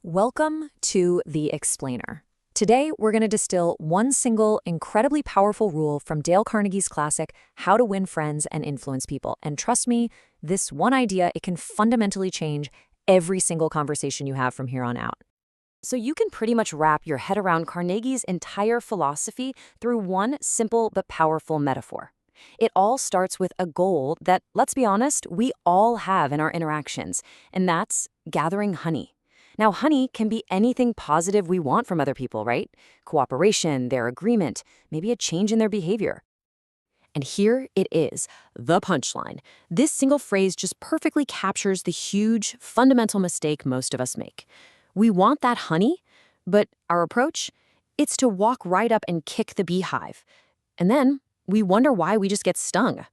Welcome to The Explainer. Today, we're going to distill one single, incredibly powerful rule from Dale Carnegie's classic, How to Win Friends and Influence People. And trust me, this one idea, it can fundamentally change every single conversation you have from here on out. So you can pretty much wrap your head around Carnegie's entire philosophy through one simple but powerful metaphor. It all starts with a goal that, let's be honest, we all have in our interactions, and that's gathering honey. Now, honey can be anything positive we want from other people, right? Cooperation, their agreement, maybe a change in their behavior. And here it is, the punchline. This single phrase just perfectly captures the huge, fundamental mistake most of us make. We want that honey, but our approach? It's to walk right up and kick the beehive. And then we wonder why we just get stung.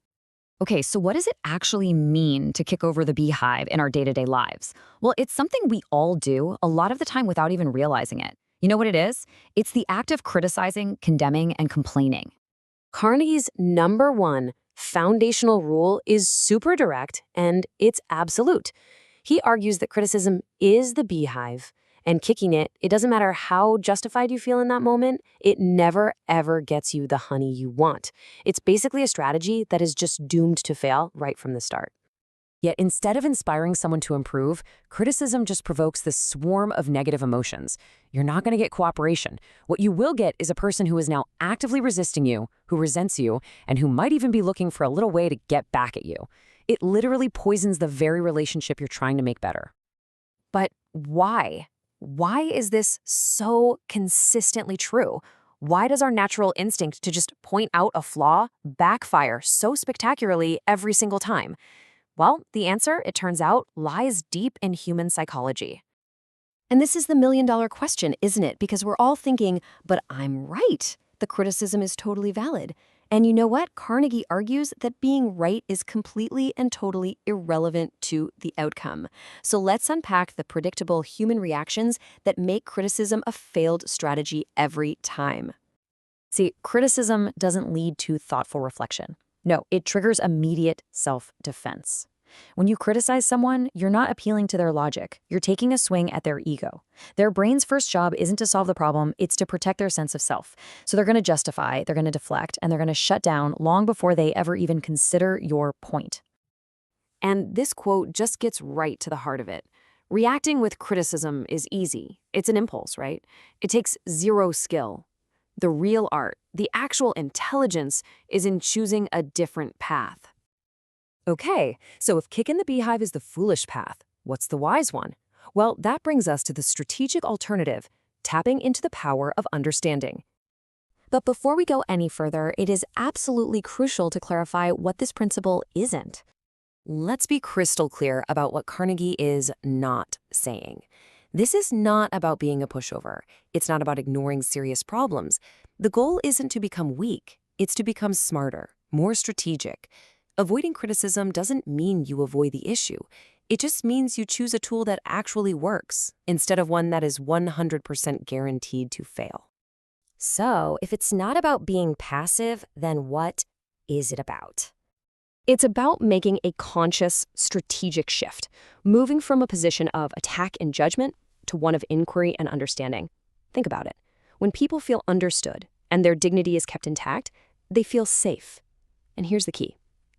Okay, so what does it actually mean to kick over the beehive in our day-to-day lives? Well, it's something we all do, a lot of the time without even realizing it. You know what it is? It's the act of criticizing, condemning, and complaining. Carnegie's number one foundational rule is super direct, and it's absolute. He argues that criticism is the beehive, and kicking it, it doesn't matter how justified you feel in that moment, it never, ever gets you the honey you want. It's basically a strategy that is just doomed to fail right from the start. Yet instead of inspiring someone to improve, criticism just provokes this swarm of negative emotions. You're not going to get cooperation. What you will get is a person who is now actively resisting you, who resents you, and who might even be looking for a little way to get back at you. It literally poisons the very relationship you're trying to make better. But why? Why is this so consistently true? Why does our natural instinct to just point out a flaw backfire so spectacularly every single time? Well, the answer, it turns out, lies deep in human psychology. And this is the million-dollar question, isn't it? Because we're all thinking, but I'm right. The criticism is totally valid. And you know what? Carnegie argues that being right is completely and totally irrelevant to the outcome. So let's unpack the predictable human reactions that make criticism a failed strategy every time. See, criticism doesn't lead to thoughtful reflection. No, it triggers immediate self-defense. When you criticize someone, you're not appealing to their logic. You're taking a swing at their ego. Their brain's first job isn't to solve the problem, it's to protect their sense of self. So they're going to justify, they're going to deflect, and they're going to shut down long before they ever even consider your point. And this quote just gets right to the heart of it. Reacting with criticism is easy. It's an impulse, right? It takes zero skill. The real art, the actual intelligence, is in choosing a different path. Okay, so if kicking the beehive is the foolish path, what's the wise one? Well, that brings us to the strategic alternative, tapping into the power of understanding. But before we go any further, it is absolutely crucial to clarify what this principle isn't. Let's be crystal clear about what Carnegie is not saying. This is not about being a pushover. It's not about ignoring serious problems. The goal isn't to become weak. It's to become smarter, more strategic. Avoiding criticism doesn't mean you avoid the issue. It just means you choose a tool that actually works, instead of one that is 100% guaranteed to fail. So, if it's not about being passive, then what is it about? It's about making a conscious, strategic shift, moving from a position of attack and judgment to one of inquiry and understanding. Think about it. When people feel understood and their dignity is kept intact, they feel safe. And here's the key.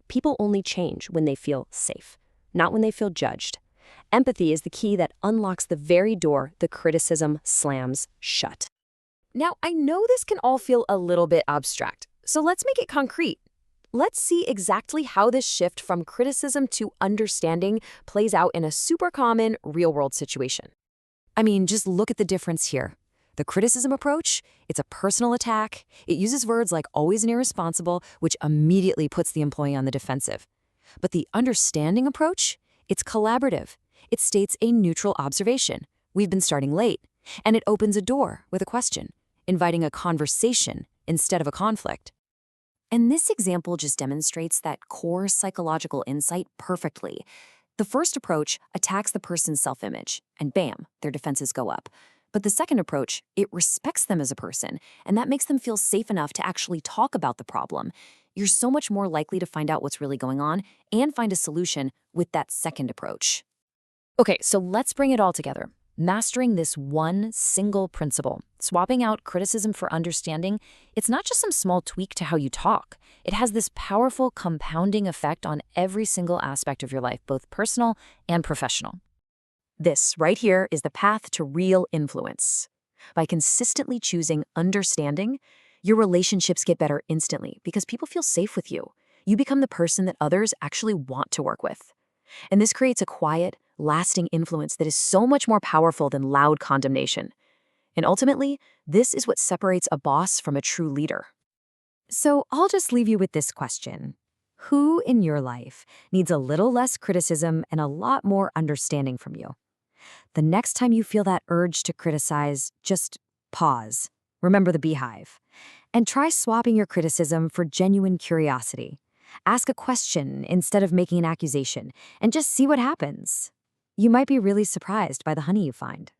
People only change when they feel safe, not when they feel judged. Empathy is the key that unlocks the very door the criticism slams shut. Now, I know this can all feel a little bit abstract, so let's make it concrete. Let's see exactly how this shift from criticism to understanding plays out in a super common real-world situation. I mean, just look at the difference here. The criticism approach, it's a personal attack. It uses words like always and irresponsible, which immediately puts the employee on the defensive. But the understanding approach, it's collaborative. It states a neutral observation. We've been starting late. And it opens a door with a question, inviting a conversation instead of a conflict. And this example just demonstrates that core psychological insight perfectly. The first approach attacks the person's self-image, and bam, their defenses go up. But the second approach, it respects them as a person, and that makes them feel safe enough to actually talk about the problem. You're so much more likely to find out what's really going on and find a solution with that second approach. Okay, so let's bring it all together. Mastering this one single principle, swapping out criticism for understanding, it's not just some small tweak to how you talk. It has this powerful compounding effect on every single aspect of your life, both personal and professional. This right here is the path to real influence. By consistently choosing understanding, your relationships get better instantly because people feel safe with you. You become the person that others actually want to work with. And this creates a quiet, lasting influence that is so much more powerful than loud condemnation. And ultimately, this is what separates a boss from a true leader. So I'll just leave you with this question. Who in your life needs a little less criticism and a lot more understanding from you? The next time you feel that urge to criticize, just pause. Remember the beehive. And try swapping your criticism for genuine curiosity. Ask a question instead of making an accusation, and just see what happens. You might be really surprised by the honey you find.